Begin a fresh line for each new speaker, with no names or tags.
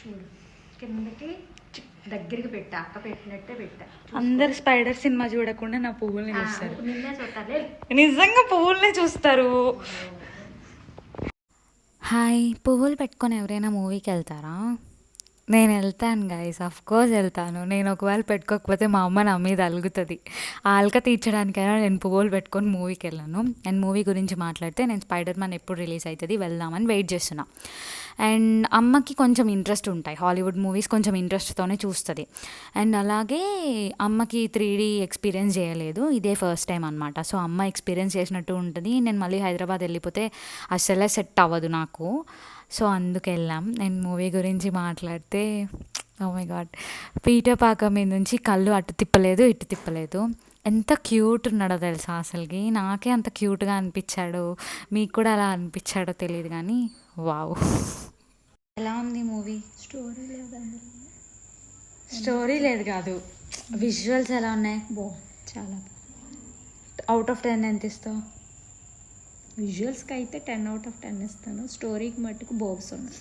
చూడు కిందకి దగ్గరికి పెట్టా, అక్క పెట్టినట్టే పెట్టా.
అందరు స్పైడర్ సినిమా చూడకుండా నా పువ్వుల్ని చూస్తారు.
నిన్నే చూస్తారులే.
నిజంగా పువ్వుల్ని చూస్తారు. హాయ్, పువ్వులు పెట్టుకొని ఎవరైనా మూవీకి వెళ్తారా? నేను వెళ్తాను గైస్, ఆఫ్ కోర్స్ వెళ్తాను. నేను ఒకవేళ పెట్టుకోకపోతే మా అమ్మ నా మీద అలుగుతుంది. ఆ అలక తీర్చడానికైనా నేను పువ్వులు పెట్టుకొని మూవీకి వెళ్ళాను. అండ్ మూవీ గురించి మాట్లాడితే, నేను స్పైడర్ మ్యాన్ ఎప్పుడు రిలీజ్ అవుతుంది వెళ్దామని వెయిట్ చేస్తున్నా. అండ్ అమ్మకి కొంచెం ఇంట్రెస్ట్ ఉంటాయి హాలీవుడ్ మూవీస్, కొంచెం ఇంట్రెస్ట్తోనే చూస్తుంది. అండ్ అలాగే అమ్మకి 3D ఎక్స్పీరియన్స్ చేయలేదు, ఇదే ఫస్ట్ టైం అనమాట. సో అమ్మ ఎక్స్పీరియన్స్ చేసినట్టు ఉంటుంది. నేను మళ్ళీ హైదరాబాద్ వెళ్ళిపోతే అసలే సెట్ అవ్వదు నాకు. సో అందుకు వెళ్ళాం. నేను మూవీ గురించి మాట్లాడితే, ఓ మై గాడ్, పీటర్ పాకర్ మీద నుంచి కళ్ళు అటు తిప్పలేదు ఇటు తిప్పలేదు. ఎంత క్యూట్ ఉన్నాడో తెలుసా అసలుకి. నాకే అంత క్యూట్గా అనిపించాడు, మీకు కూడా అలా అనిపించాడో తెలియదు కానీ వావ్. ఎలా ఉంది మూవీ?
స్టోరీ లేదు,
స్టోరీ లేదు కాదు, విజువల్స్ ఎలా ఉన్నాయి?
చాలా
అవుట్ ఆఫ్ 10 ఎంత ఇస్తావు?
విజువల్స్కి అయితే 10 out of 10 ఇస్తాను. స్టోరీకి మట్టుకు బోగ్స్ ఉన్నాయి.